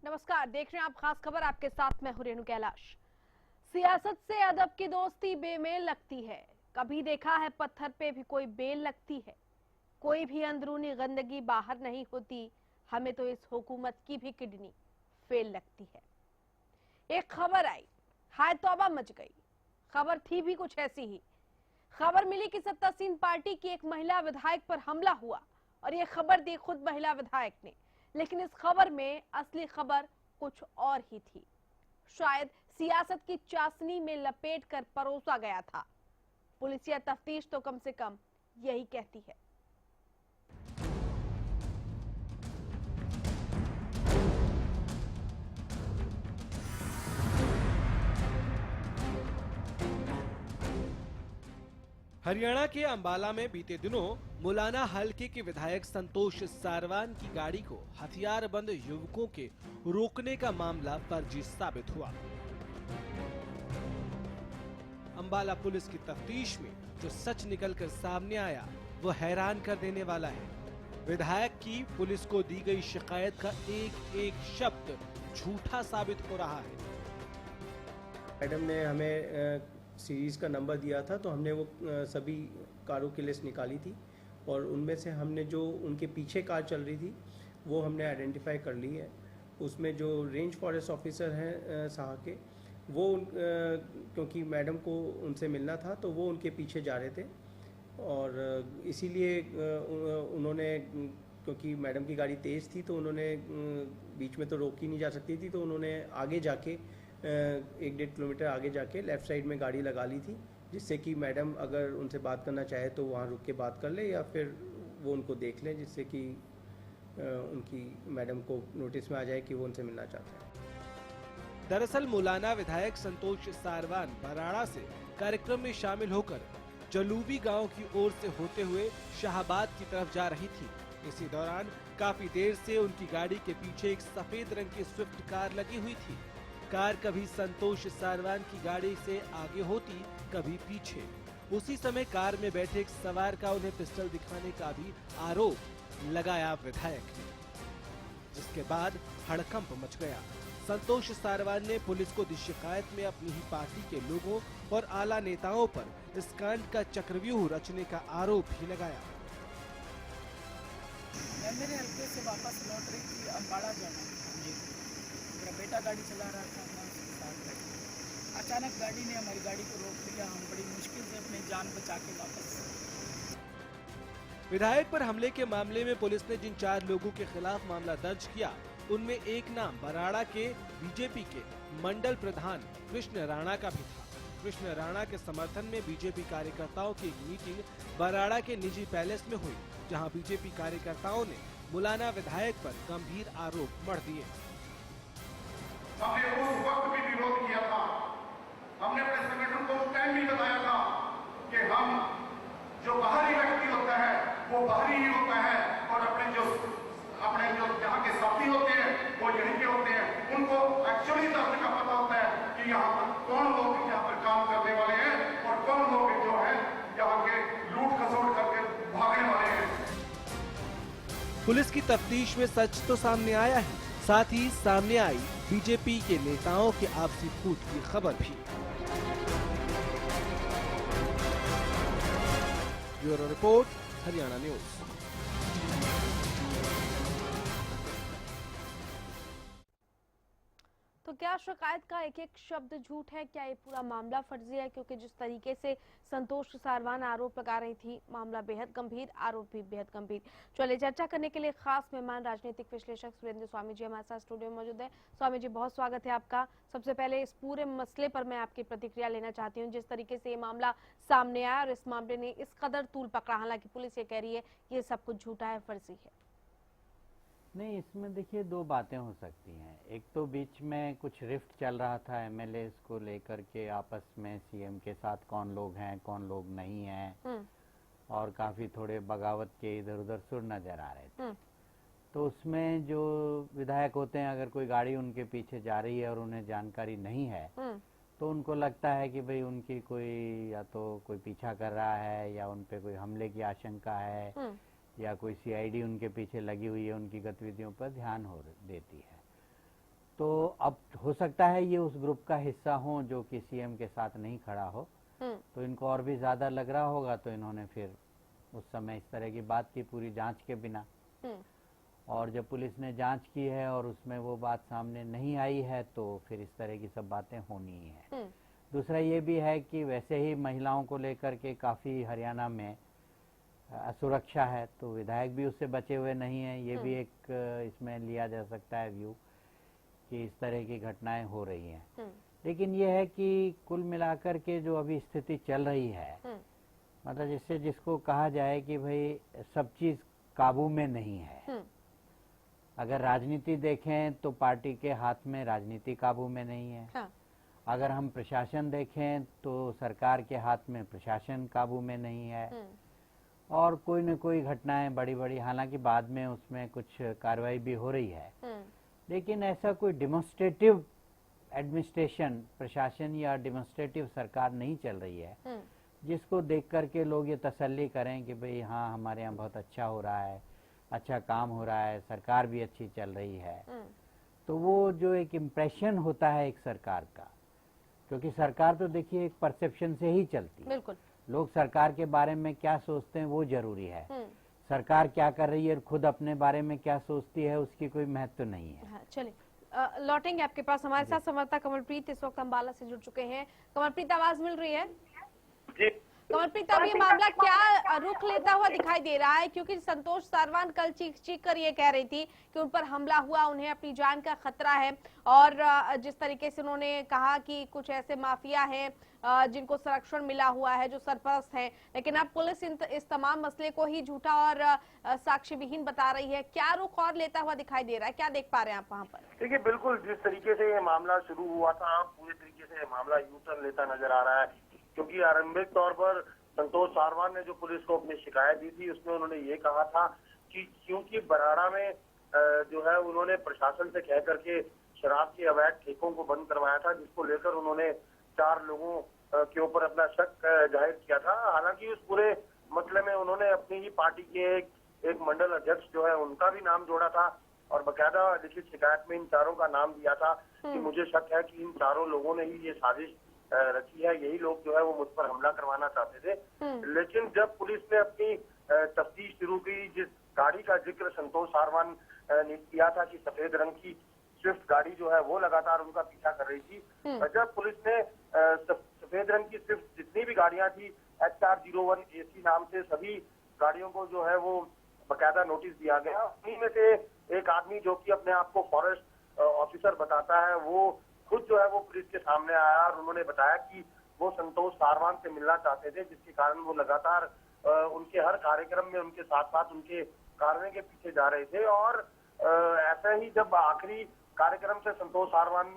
नमस्कार, देख रहे हैं आप खास खबर। आपके साथ मैं हूं रेणु कैलाश। सियासत से अदब की दोस्ती बेमेल लगती है। कभी देखा है पत्थर पे भी कोई बेल लगती है। कोई भी अंदरूनी गंदगी बाहर नहीं होती। हमें तो इस हुकूमत की भी किडनी फेल लगती है। एक खबर आई, हाय तौबा मच गई। खबर थी भी कुछ ऐसी ही। खबर मिली कि सत्तासीन पार्टी की एक महिला विधायक पर हमला हुआ और ये खबर दी खुद महिला विधायक ने। लेकिन इस खबर में असली खबर कुछ और ही थी। शायद सियासत की चाशनी में लपेट कर परोसा गया था। पुलिसिया तफ्तीश तो कम से कम यही कहती है। हरियाणा के अंबाला में बीते दिनों मुलाना हलके के विधायक संतोष सारवान की गाड़ी को हथियारबंद युवकों के रोकने का मामला फर्जी साबित हुआ। अंबाला पुलिस की तफ्तीश में जो सच निकलकर सामने आया वो हैरान कर देने वाला है। विधायक की पुलिस को दी गई शिकायत का एक एक शब्द झूठा साबित हो रहा है। मैडम ने हमें सीरीज़ का नंबर दिया था, तो हमने वो सभी कारों की लिस्ट निकाली थी और उनमें से हमने जो उनके पीछे कार चल रही थी वो हमने आइडेंटिफाई कर ली है। उसमें जो रेंज फॉरेस्ट ऑफिसर हैं साहा के, वो क्योंकि मैडम को उनसे मिलना था तो वो उनके पीछे जा रहे थे और इसीलिए उन्होंने, क्योंकि मैडम की गाड़ी तेज़ थी तो उन्होंने बीच में तो रोक ही नहीं जा सकती थी, तो उन्होंने आगे जाके 1-1.5 किलोमीटर आगे जाके लेफ़्ट साइड में गाड़ी लगा ली थी, जिससे कि मैडम अगर उनसे बात करना चाहे तो वहाँ रुक के बात कर ले या फिर वो उनको देख लें, जिससे कि उनकी मैडम को नोटिस में आ जाए कि वो उनसे मिलना चाहते हैं। दरअसल मुलाना विधायक संतोष सारवान बराड़ा से कार्यक्रम में शामिल होकर जलूबी गांव की ओर से होते हुए शाहबाद की तरफ जा रही थी। इसी दौरान काफी देर से उनकी गाड़ी के पीछे एक सफेद रंग की स्विफ्ट कार लगी हुई थी। कार कभी संतोष सारवान की गाड़ी से आगे होती, कभी पीछे। उसी समय कार में बैठे एक सवार का उन्हें पिस्टल दिखाने का भी आरोप लगाया विधायक ने, जिसके बाद हड़कंप मच गया। संतोष सारवान ने पुलिस को दी शिकायत में अपनी ही पार्टी के लोगों और आला नेताओं पर इस कांड का चक्रव्यूह रचने का आरोप भी लगाया। मैं मेरे हल्के से वापस लौट रही थी अम्बाड़ा जाना। मेरा बेटा गाड़ी चला रहा था, मैं उसके साथ बैठा। अचानक गाड़ी ने हमारी गाड़ी को रोक लिया। हम बड़ी मुश्किल से अपनी जान बचा के वापस। विधायक पर हमले के मामले में पुलिस ने जिन 4 लोगों के खिलाफ मामला दर्ज किया, उनमें एक नाम बराड़ा के बीजेपी के मंडल प्रधान कृष्ण राणा का भी था। कृष्ण राणा के समर्थन में बीजेपी कार्यकर्ताओं की एक मीटिंग बराड़ा के निजी पैलेस में हुई, जहां बीजेपी कार्यकर्ताओं ने मुलाना विधायक पर गंभीर आरोप मढ़ दिए। हमने उस वक्त भी विरोध किया था। हमने अपने संगठन को उस टाइम भी बताया था कि हम जो बाहरी व्यक्ति होता है वो बाहरी ही होता है और अपने जो यहाँ के साथी होते हैं वो यहीं के होते हैं। उनको एक्चुअली दर्द का पता होता है कि यहाँ पर कौन लोग यहाँ पर काम करने वाले हैं और कौन लोग जो है यहाँ के लूट खसोट करके भागने वाले हैं। पुलिस की तफ्तीश में सच तो सामने आया है, साथ ही सामने आई बीजेपी के नेताओं के आपसी फूट की खबर भी। Bureau report, Haryana news. तो क्या शिकायत का एक एक शब्द झूठ है? क्या ये पूरा मामला फर्जी है? क्योंकि जिस तरीके से संतोष सारवान आरोप लगा रही थी, मामला बेहद गंभीर, आरोप भी बेहद गंभीर। चलिए, चर्चा करने के लिए खास मेहमान राजनीतिक विश्लेषक सुरेंद्र स्वामी जी हमारे साथ स्टूडियो में मौजूद है। स्वामी जी, बहुत स्वागत है आपका। सबसे पहले इस पूरे मसले पर मैं आपकी प्रतिक्रिया लेना चाहती हूँ। जिस तरीके से ये मामला सामने आया और इस मामले ने इस कदर तूल पकड़ा, हालांकि पुलिस ये कह रही है ये सब कुछ झूठा है, फर्जी है। नहीं, इसमें देखिए 2 बातें हो सकती हैं। एक तो बीच में कुछ रिफ्ट चल रहा था एमएलए को लेकर के, आपस में सीएम के साथ कौन लोग हैं कौन लोग नहीं हैं, और काफ़ी थोड़े बगावत के इधर उधर सुर नज़र आ रहे थे। तो उसमें जो विधायक होते हैं, अगर कोई गाड़ी उनके पीछे जा रही है और उन्हें जानकारी नहीं है तो उनको लगता है कि भाई उनकी कोई या तो कोई पीछा कर रहा है या उन पे कोई हमले की आशंका है या कोई सीआईडी उनके पीछे लगी हुई है, उनकी गतिविधियों पर ध्यान हो देती है। तो अब हो सकता है ये उस ग्रुप का हिस्सा हो जो कि सीएम के साथ नहीं खड़ा हो, तो इनको और भी ज्यादा लग रहा होगा, तो इन्होंने फिर उस समय इस तरह की बात की पूरी जांच के बिना। और जब पुलिस ने जांच की है और उसमें वो बात सामने नहीं आई है, तो फिर इस तरह की सब बातें होनी ही है। दूसरा ये भी है कि वैसे ही महिलाओं को लेकर के काफी हरियाणा में असुरक्षा है, तो विधायक भी उससे बचे हुए नहीं है। ये भी एक इसमें लिया जा सकता है व्यू कि इस तरह की घटनाएं हो रही हैं। लेकिन ये है कि कुल मिलाकर के जो अभी स्थिति चल रही है, मतलब जिसको कहा जाए कि भाई सब चीज काबू में नहीं है। अगर राजनीति देखें तो पार्टी के हाथ में राजनीति काबू में नहीं है। हाँ। अगर हम प्रशासन देखें तो सरकार के हाथ में प्रशासन काबू में नहीं है। और कोई न कोई घटनाएं बड़ी बड़ी, हालांकि बाद में उसमें कुछ कार्रवाई भी हो रही है, लेकिन ऐसा कोई डिमोन्स्ट्रेटिव एडमिनिस्ट्रेशन, प्रशासन या डिमोन्स्ट्रेटिव सरकार नहीं चल रही है जिसको देख करके लोग ये तसल्ली करें कि भाई हाँ, हमारे यहाँ बहुत अच्छा हो रहा है, अच्छा काम हो रहा है, सरकार भी अच्छी चल रही है। तो वो जो एक इम्प्रेशन होता है एक सरकार का, क्योंकि सरकार तो देखिए एक परसेप्शन से ही चलती है। बिल्कुल। लोग सरकार के बारे में क्या सोचते हैं वो जरूरी है। सरकार क्या कर रही है और खुद अपने बारे में क्या सोचती है उसकी कोई महत्व नहीं है। हाँ, चलिए लौटेंगे आपके पास। हमारे साथ संवाददाता कमलप्रीत इस वक्त अम्बाला से जुड़ चुके हैं। कमलप्रीत, आवाज मिल रही है? जी कमलप्रीत, अब ये मामला क्या रुख लेता हुआ दिखाई दे रहा है? क्योंकि संतोष सारवान कल चीख कर ये कह रही थी कि उन पर हमला हुआ, उन्हें अपनी जान का खतरा है, और जिस तरीके से उन्होंने कहा कि कुछ ऐसे माफिया हैं जिनको संरक्षण मिला हुआ है, जो सरपरस्त हैं, लेकिन अब पुलिस इस तमाम मसले को ही झूठा और साक्ष्य विहीन बता रही है। क्या रुख और लेता हुआ दिखाई दे रहा है? क्या देख पा रहे हैं आप वहाँ पर? देखिए, बिल्कुल जिस तरीके से ये मामला शुरू हुआ था, पूरे तरीके से ये मामला यू टर्न लेता नजर आ रहा है, क्योंकि आरंभिक तौर पर संतोष सारवान ने जो पुलिस को अपनी शिकायत दी थी उसमें उन्होंने ये कहा था कि क्योंकि बराड़ा में जो है उन्होंने प्रशासन से कह करके शराब के अवैध ठेकों को बंद करवाया था, जिसको लेकर उन्होंने 4 लोगों के ऊपर अपना शक जाहिर किया था। हालांकि उस पूरे मसले में उन्होंने अपनी ही पार्टी के एक मंडल अध्यक्ष जो है उनका भी नाम जोड़ा था और बकायदा लिखित शिकायत में इन 4 का नाम दिया था कि मुझे शक है कि इन 4 लोगों ने ही ये साजिश रची है, यही लोग जो है वो मुझ पर हमला करवाना चाहते थे। लेकिन जब पुलिस ने अपनी तफ्तीश शुरू की, जिस गाड़ी का जिक्र संतोष सारवान ने किया था कि सफेद रंग की स्विफ्ट गाड़ी जो है वो लगातार उनका पीछा कर रही थी, जब पुलिस ने सफेद रंग की स्विफ्ट जितनी भी गाड़ियां थी HR01 AC नाम से सभी गाड़ियों को जो है वो बकायदा नोटिस दिया गया। उन्हीं में से एक आदमी जो कि अपने आप को फॉरेस्ट ऑफिसर बताता है, वो खुद जो है वो पुलिस के सामने आया और उन्होंने बताया कि वो संतोष सारवान से मिलना चाहते थे, जिसके कारण वो लगातार उनके हर कार्यक्रम में उनके साथ साथ उनके कार्रवाई के पीछे जा रहे थे। और ऐसा ही जब आखिरी कार्यक्रम से संतोष सारवान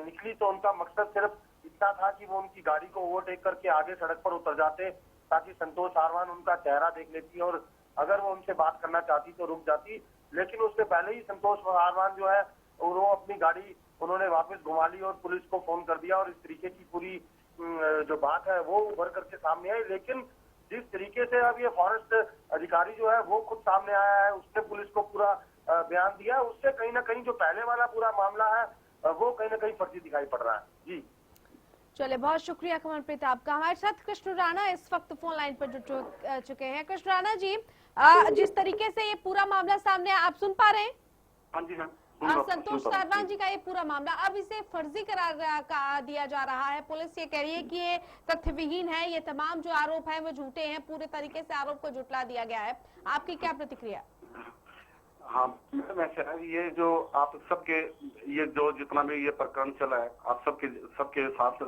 निकली तो उनका मकसद सिर्फ इतना था कि वो उनकी गाड़ी को ओवरटेक करके आगे सड़क पर उतर जाते, ताकि संतोष सारवान उनका चेहरा देख लेती और अगर वो उनसे बात करना चाहती तो रुक जाती। लेकिन उससे पहले ही संतोष सारवान जो है वो अपनी गाड़ी उन्होंने वापस घुमा ली और पुलिस को फोन कर दिया और इस तरीके की पूरी जो बात है वो उभर करके सामने आई। लेकिन जिस तरीके से अब ये फॉरेस्ट अधिकारी जो है वो खुद सामने आया है, उसने पुलिस को पूरा बयान दिया, उससे कहीं ना कहीं जो पहले वाला पूरा मामला है वो कहीं ना कहीं फर्जी दिखाई पड़ रहा है। जी चलिए, बहुत शुक्रिया कमलप्रीत आपका। हमारे साथ कृष्ण राणा इस वक्त फोन लाइन पर जुड़ चुके हैं। कृष्ण राणा जी, जिस तरीके से ये पूरा मामला सामने आप सुन पा रहे हैं? हाँ जी मैम। संतोष सारवान जी का ये पूरा मामला अब इसे फर्जी करार दिया जा रहा है। पुलिस ये कह रही है कि ये तथ्य विहीन है, ये तमाम जो आरोप है वो झूठे हैं, पूरे तरीके से आरोप को झुटला दिया गया है। आपकी क्या प्रतिक्रिया? हाँ मैम, ऐसा है, ये जो आप सबके ये जो जितना भी ये प्रकरण चला है, आप सबके साथ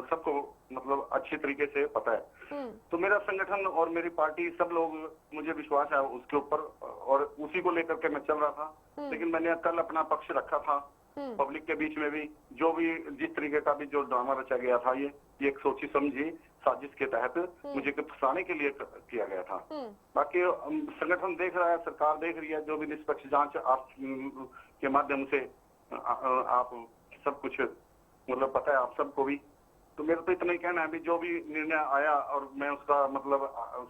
सबको मतलब अच्छे तरीके से पता है। तो मेरा संगठन और मेरी पार्टी सब लोग, मुझे विश्वास है उसके ऊपर और उसी को लेकर के मैं चल रहा था। लेकिन मैंने कल अपना पक्ष रखा था पब्लिक के बीच में भी, जो भी जिस तरीके का भी जो ड्रामा रचा गया था, ये एक सोची समझी साजिश के तहत मुझे फंसाने के लिए किया गया था। बाकी संगठन देख रहा है, सरकार देख रही है, जो भी निष्पक्ष जांच आप के माध्यम से आप सब कुछ मतलब पता है आप सबको भी। तो मेरा तो इतना ही कहना है भी जो भी निर्णय आया और मैं उसका मतलब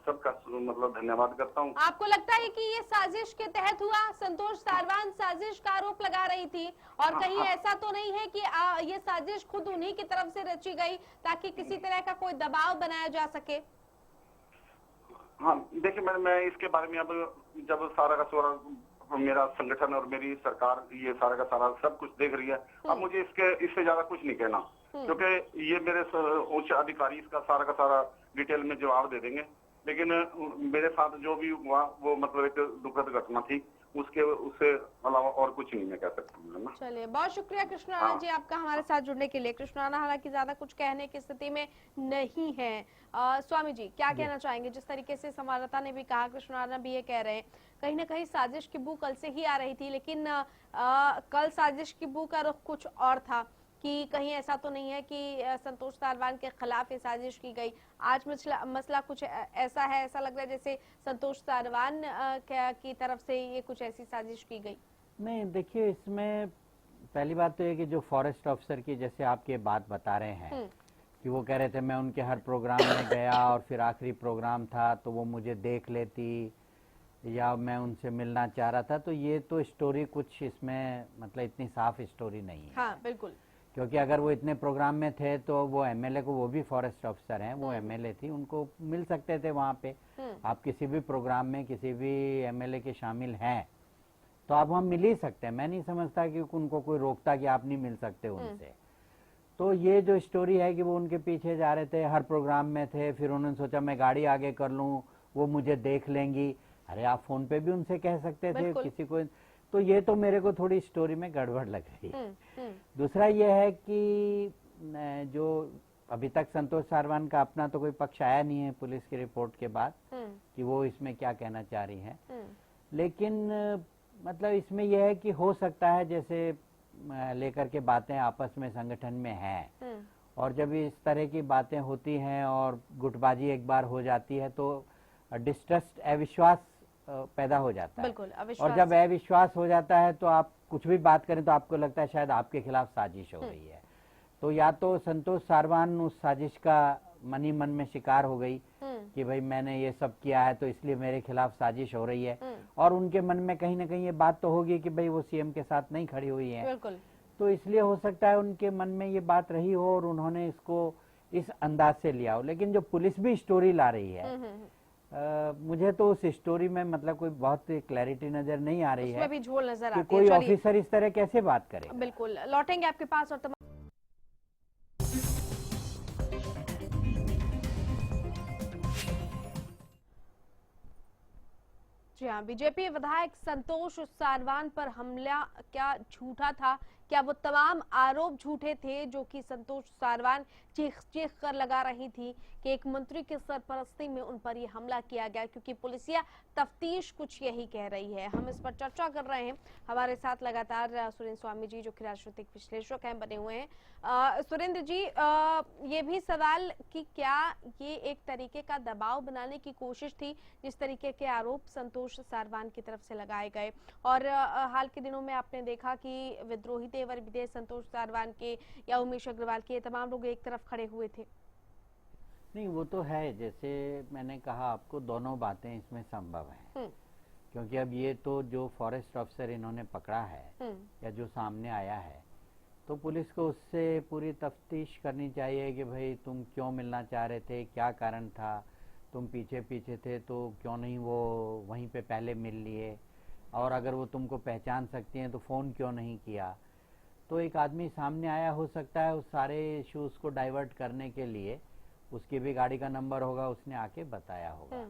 सबका मतलब धन्यवाद करता हूँ। आपको लगता है कि ये साजिश के तहत हुआ? संतोष सारवान साजिश का आरोपी आरोप लगा रही थी, और कहीं ऐसा तो नहीं है कि ये साजिश खुद उन्हीं की तरफ से रची गई ताकि किसी तरह का कोई दबाव बनाया जा सके? हाँ देखिए मैडम, मैं इसके बारे में अब जब सारा का सारा मेरा संगठन और मेरी सरकार ये सारा का सारा सब कुछ देख रही है, अब मुझे इससे ज्यादा कुछ नहीं कहना, क्योंकि ये मेरे उच्च अधिकारी इसका सारा का सारा डिटेल में जवाब दे देंगे। लेकिन मेरे साथ जो भी हुआ वो मतलब एक दुखद घटना थी, उससे अलावा और कुछ नहीं मैं कह सकता हूँ ना। चलिए, बहुत शुक्रिया कृष्ण राणा जी आपका हमारे साथ जुड़ने के लिए। कृष्ण राणा हालांकि ज्यादा कुछ कहने की स्थिति में नहीं है। स्वामी जी क्या कहना चाहेंगे? जिस तरीके से संवाददाता ने भी कहा, कृष्ण राणा भी ये कह रहे हैं, कहीं ना कहीं साजिश की बू कल से ही आ रही थी, लेकिन कल साजिश की बू का रुख कुछ और था कि कहीं ऐसा तो नहीं है कि संतोष सारवान के खिलाफ ये साजिश की गई। आज मसला कुछ ऐसा है, ऐसा लग रहा है जैसे संतोष सारवान की तरफ से ये कुछ ऐसी साजिश की गई। नहीं देखिए, इसमें पहली बात तो ये कि जो फॉरेस्ट ऑफिसर की जैसे आप ये बात बता रहे हैं कि वो कह रहे थे मैं उनके हर प्रोग्राम में गया और फिर आखिरी प्रोग्राम था तो वो मुझे देख लेती या मैं उनसे मिलना चाह रहा था, तो ये तो स्टोरी कुछ इसमें मतलब इतनी साफ स्टोरी नहीं है। हाँ बिल्कुल, क्योंकि अगर वो इतने प्रोग्राम में थे तो वो एमएलए को, वो भी फॉरेस्ट ऑफिसर हैं, वो एमएलए थी, उनको मिल सकते थे वहाँ पे। आप किसी भी प्रोग्राम में किसी भी एमएलए के शामिल हैं तो आप वहाँ मिल ही सकते हैं। मैं नहीं समझता कि उनको कोई रोकता कि आप नहीं मिल सकते उनसे। तो ये जो स्टोरी है कि वो उनके पीछे जा रहे थे, हर प्रोग्राम में थे, फिर उन्होंने सोचा मैं गाड़ी आगे कर लूँ, वो मुझे देख लेंगी। अरे आप फोन पे भी उनसे कह सकते थे किसी को। तो ये तो मेरे को थोड़ी स्टोरी में गड़बड़ लग रही है। दूसरा ये है कि जो अभी तक संतोष सारवान का अपना तो कोई पक्ष आया नहीं है पुलिस की रिपोर्ट के बाद कि वो इसमें क्या कहना चाह रही है, लेकिन मतलब इसमें यह है कि हो सकता है जैसे लेकर के बातें आपस में संगठन में हैं, और जब इस तरह की बातें होती हैं और गुटबाजी एक बार हो जाती है तो डिस्ट्रस्ट, अविश्वास पैदा हो जाता है। और जब अविश्वास हो जाता है तो आप कुछ भी बात करें तो आपको लगता है शायद आपके खिलाफ साजिश हो रही है। तो या तो संतोष सारवान उस साजिश का मनी मन में शिकार हो गई कि भाई मैंने ये सब किया है तो इसलिए मेरे खिलाफ साजिश हो रही है, और उनके मन में कहीं ना कहीं ये बात तो होगी कि भाई वो सीएम के साथ नहीं खड़ी हुई है, तो इसलिए हो सकता है उनके मन में ये बात रही हो और उन्होंने इसको इस अंदाज से लिया हो। लेकिन जो पुलिस भी स्टोरी ला रही है मुझे तो उस स्टोरी में मतलब कोई बहुत क्लैरिटी नजर नहीं आ रही है, भी झोल नजर आती है। कोई ऑफिसर इस तरह कैसे बात करे। बिल्कुल लौटेंगे आपके पास। और जी हाँ, बीजेपी विधायक संतोष सारवान पर हमला क्या झूठा था? क्या वो तमाम आरोप झूठे थे जो कि संतोष सारवान चीख चीख कर लगा रही थी कि एक मंत्री की सरपरस्ती में उन पर ये हमला किया गया? क्योंकि पुलिसिया तफ्तीश कुछ यही कह रही है। हम इस पर चर्चा कर रहे हैं। हमारे साथ लगातार सुरेंद्र स्वामी जी जो कि राजनीतिक विश्लेषक हैं बने हुए हैं। सुरेंद्र जी, ये भी सवाल कि क्या ये एक तरीके का दबाव बनाने की कोशिश थी, जिस तरीके के आरोप संतोष सारवान की तरफ से लगाए गए, और हाल के दिनों में आपने देखा कि विद्रोही तेवर विदेश संतोष सारवान के या उमेश अग्रवाल के तमाम लोग एक तरफ खड़े हुए थे? नहीं, वो तो है, जैसे मैंने कहा आपको दोनों बातें इसमें संभव हैं। क्योंकि अब ये तो जो फॉरेस्ट ऑफिसर इन्होंने पकड़ा है या जो सामने आया है, तो पुलिस को उससे पूरी तफ्तीश करनी चाहिए कि भाई तुम क्यों मिलना चाह रहे थे, क्या कारण था, तुम पीछे पीछे थे तो क्यों नहीं वो वहीं पे पहले मिल लिए, और अगर वो तुमको पहचान सकती हैं तो फ़ोन क्यों नहीं किया। तो एक आदमी सामने आया, हो सकता है उस सारे इश्यूज को डाइवर्ट करने के लिए उसकी भी गाड़ी का नंबर होगा, उसने आके बताया होगा।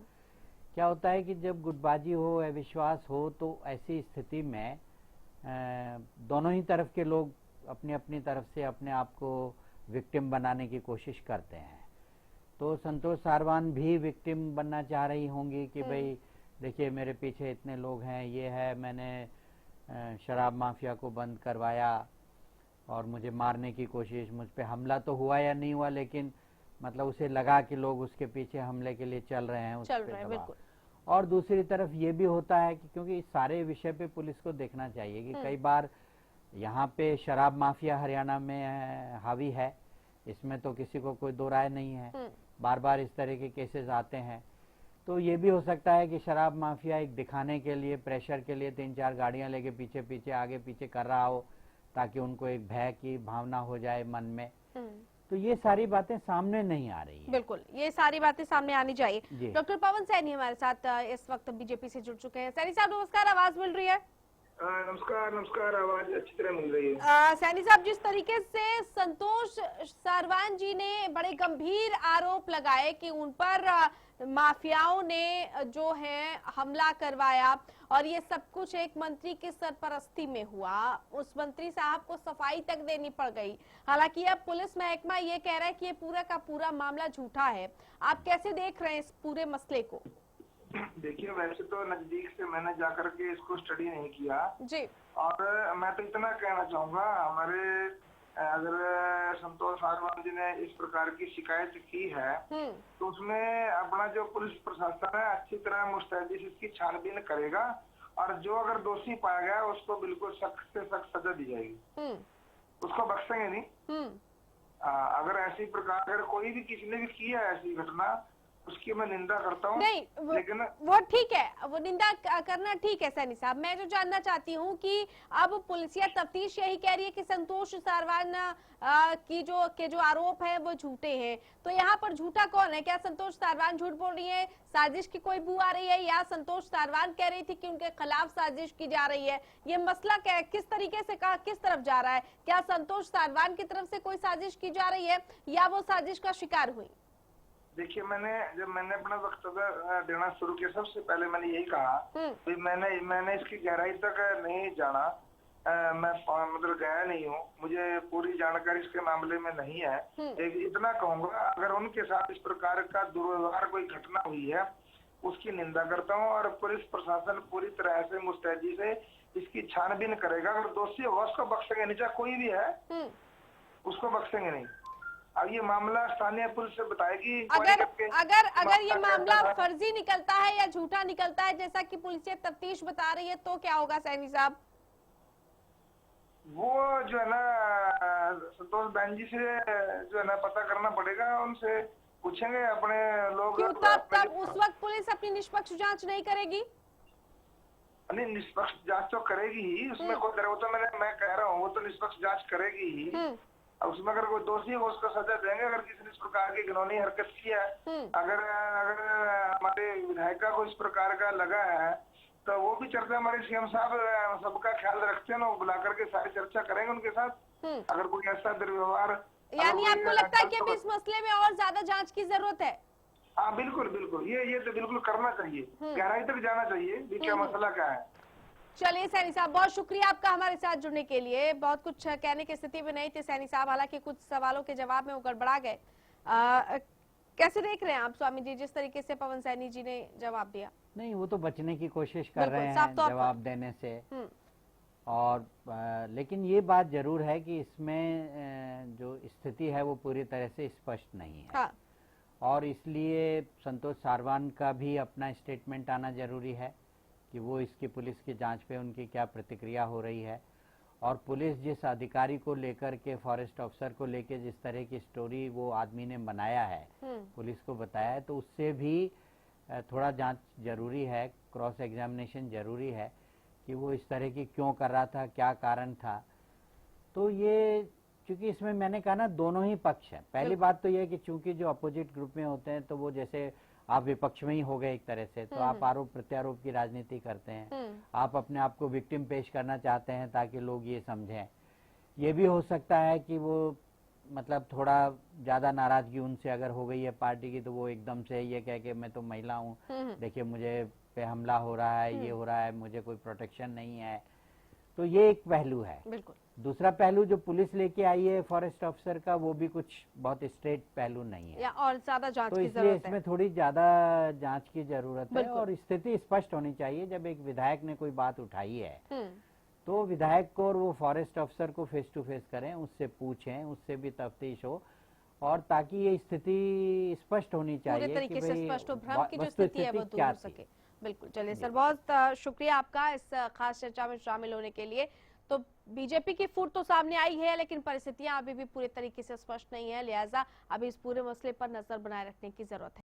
क्या होता है कि जब गुटबाजी हो, अविश्वास हो, तो ऐसी स्थिति में दोनों ही तरफ के लोग अपनी अपनी तरफ से अपने आप को विक्टिम बनाने की कोशिश करते हैं। तो संतोष सारवान भी विक्टिम बनना चाह रही होंगी कि भाई देखिए मेरे पीछे इतने लोग हैं, ये है, मैंने शराब माफिया को बंद करवाया और मुझे मारने की कोशिश, मुझ पे हमला तो हुआ या नहीं हुआ, लेकिन मतलब उसे लगा कि लोग उसके पीछे हमले के लिए चल रहे हैं, बिल्कुल। और दूसरी तरफ ये भी होता है कि क्योंकि इस सारे विषय पे पुलिस को देखना चाहिए कि कई बार यहाँ पे शराब माफिया हरियाणा में हावी है, इसमें तो किसी को कोई दो राय नहीं है, बार बार इस तरह के केसेस आते हैं। तो ये भी हो सकता है कि शराब माफिया एक दिखाने के लिए, प्रेशर के लिए 3-4 गाड़ियां लेके पीछे पीछे आगे पीछे कर रहा हो, ताकि उनको एक भय की भावना हो जाए मन में। तो ये सारी बातें सामने नहीं आ रही है। बिल्कुल, ये सारी बातें सामने आनी चाहिए। जी। डॉक्टर पवन सैनी हमारे साथ इस वक्त बीजेपी से जुड़ चुके हैं। सैनी साहब नमस्कार, आवाज मिल रही है? नमस्कार नमस्कार, आवाज अच्छी तरह मिल रही है। सैनी साहब, जिस तरीके से संतोष सारवान जी ने बड़े गंभीर आरोप लगाए कि उन पर माफियाओं ने जो है हमला करवाया और ये सब कुछ एक मंत्री की सरपरस्ती में हुआ, उस मंत्री साहब को सफाई तक देनी पड़ गई। हालांकि अब पुलिस महकमा ये कह रहा है कि ये पूरा का पूरा मामला झूठा है। आप कैसे देख रहे हैं इस पूरे मसले को? देखिए, वैसे तो नजदीक से मैंने जाकर के इसको स्टडी नहीं किया जी। और मैं तो इतना कहना चाहूंगा, हमारे अगर संतोष सारवान जी ने इस प्रकार की शिकायत की है तो उसमें अपना जो पुलिस प्रशासन है अच्छी तरह मुस्तैदी से इसकी छानबीन करेगा और जो अगर दोषी पाया गया उसको बिल्कुल सख्त से सख्त सजा दी जाएगी, उसको बख्शेंगे नहीं। अगर ऐसी प्रकार अगर कोई भी किसी ने भी किया ऐसी घटना, उसकी मैं निंदा करता हूँ। नहीं, लेकिन वो ठीक है, वो निंदा करना ठीक है सैनी साहब। मैं जो जानना चाहती हूँ कि अब पुलिसिया तफ्तीश यही कह रही है कि संतोष सारवान की जो आरोप है वो झूठे हैं, तो यहाँ पर झूठा कौन है? क्या संतोष सारवान झूठ बोल रही है, साजिश की कोई बू आ रही है, या संतोष सारवान कह रही थी कि उनके खिलाफ साजिश की जा रही है? ये मसला क्या है, किस तरीके से किस तरफ जा रहा है? क्या संतोष सारवान की तरफ से कोई साजिश की जा रही है या वो साजिश का शिकार हुई? देखिए, जब मैंने अपना वक्तव्य देना शुरू किया, सबसे पहले मैंने यही कहा कि मैंने इसकी गहराई तक नहीं जाना। मैं मतलब गया नहीं हूँ, मुझे पूरी जानकारी इसके मामले में नहीं है। इतना कहूंगा, अगर उनके साथ इस प्रकार का दुर्व्यवहार कोई घटना हुई है उसकी निंदा करता हूँ और पुलिस प्रशासन पूरी तरह से मुस्तैदी से इसकी छानबीन करेगा। अगर दोषी होगा उसको बख्शेंगे नहीं, चाहे कोई भी है उसको बख्शेंगे नहीं। अब ये मामला स्थानीय पुलिस से बताएगी। अगर ये मामला फर्जी निकलता है या झूठा निकलता है जैसा कि पुलिस तफ्तीश बता रही है, तो क्या होगा सैनी साहब? वो जो है ना संतोष बहन जी से जो है ना पता करना पड़ेगा, उनसे पूछेंगे अपने लोग। क्यों तब उस वक्त पुलिस अपनी निष्पक्ष जांच नहीं करेगी? नहीं, निष्पक्ष जांच तो करेगी ही, उसमें कोई डर, वो तो मैं कह रहा हूँ वो तो निष्पक्ष जांच करेगी ही। उसमें अगर कोई दोषी हो उसको सजा देंगे। अगर किसी ने इस प्रकार की घिनौनी हरकत की है, अगर हमारे विधायिका को इस प्रकार का लगा है तो वो भी चर्चा, हमारे सीएम साहब सबका ख्याल रखते हैं ना, वो बुला करके सारी चर्चा करेंगे उनके साथ। अगर कोई ऐसा दुर्व्यवहार, यानी आपको लगता है कि अभी इस मसले में और ज्यादा जांच की जरूरत है? हाँ बिल्कुल बिल्कुल, ये तो बिल्कुल करना चाहिए, गहराई तक जाना चाहिए क्या मसला क्या है। चलिए सैनी साहब, बहुत शुक्रिया आपका हमारे साथ जुड़ने के लिए। बहुत कुछ कहने की स्थिति में नहीं थे सैनी साहब, हालांकि कुछ सवालों के जवाब में वो गड़बड़ा गए। कैसे देख रहे हैं आप स्वामी जी, जिस तरीके से पवन सैनी जी ने जवाब दिया? नहीं, वो तो बचने की कोशिश कर रहे हैं जवाब देने से। और लेकिन ये बात जरूर है कि इसमें जो स्थिति है वो पूरी तरह से स्पष्ट नहीं है। हाँ। और इसलिए संतोष सारवान का भी अपना स्टेटमेंट आना जरूरी है कि वो इसकी पुलिस की जांच पे उनकी क्या प्रतिक्रिया हो रही है। और पुलिस जिस अधिकारी को लेकर के, फॉरेस्ट ऑफिसर को लेकर जिस तरह की स्टोरी वो आदमी ने बनाया है, पुलिस को बताया है, तो उससे भी थोड़ा जांच जरूरी है, क्रॉस एग्जामिनेशन जरूरी है कि वो इस तरह की क्यों कर रहा था, क्या कारण था। तो ये चूंकि इसमें मैंने कहा ना, दोनों ही पक्ष है। पहली बात तो ये है कि चूंकि जो अपोजिट ग्रुप में होते हैं तो वो जैसे आप विपक्ष में ही हो गए एक तरह से, तो आप आरोप प्रत्यारोप की राजनीति करते हैं, आप अपने आप को विक्टिम पेश करना चाहते हैं ताकि लोग ये समझें। ये भी हो सकता है कि वो मतलब थोड़ा ज्यादा नाराजगी उनसे अगर हो गई है पार्टी की, तो वो एकदम से ये कह के मैं तो महिला हूँ, देखिए मुझे पे हमला हो रहा है, ये हो रहा है, मुझे कोई प्रोटेक्शन नहीं है। तो ये एक पहलू है। बिल्कुल। दूसरा पहलू जो पुलिस लेके आई है फॉरेस्ट ऑफिसर का, वो भी कुछ बहुत स्ट्रेट पहलू नहीं है, या और ज्यादा जांच तो की इसलिए जरूरत है। इसमें थोड़ी ज्यादा जांच की जरूरत है। और स्थिति स्पष्ट होनी चाहिए। जब एक विधायक ने कोई बात उठाई है तो विधायक को और वो फॉरेस्ट ऑफिसर को फेस टू फेस करें, उससे पूछें, उससे भी तफ्तीश हो, और ताकि ये स्थिति स्पष्ट होनी चाहिए पूरे तरीके से स्पष्ट हो, भ्रम की जो वस्तु स्थिति है वो दूर हो सके। बिल्कुल। चलिए सर, बहुत शुक्रिया आपका इस खास चर्चा में शामिल होने के लिए। तो बीजेपी की फूट तो सामने आई है, लेकिन परिस्थितियां अभी भी पूरे तरीके से स्पष्ट नहीं है, लिहाजा अभी इस पूरे मसले पर नजर बनाए रखने की जरूरत है।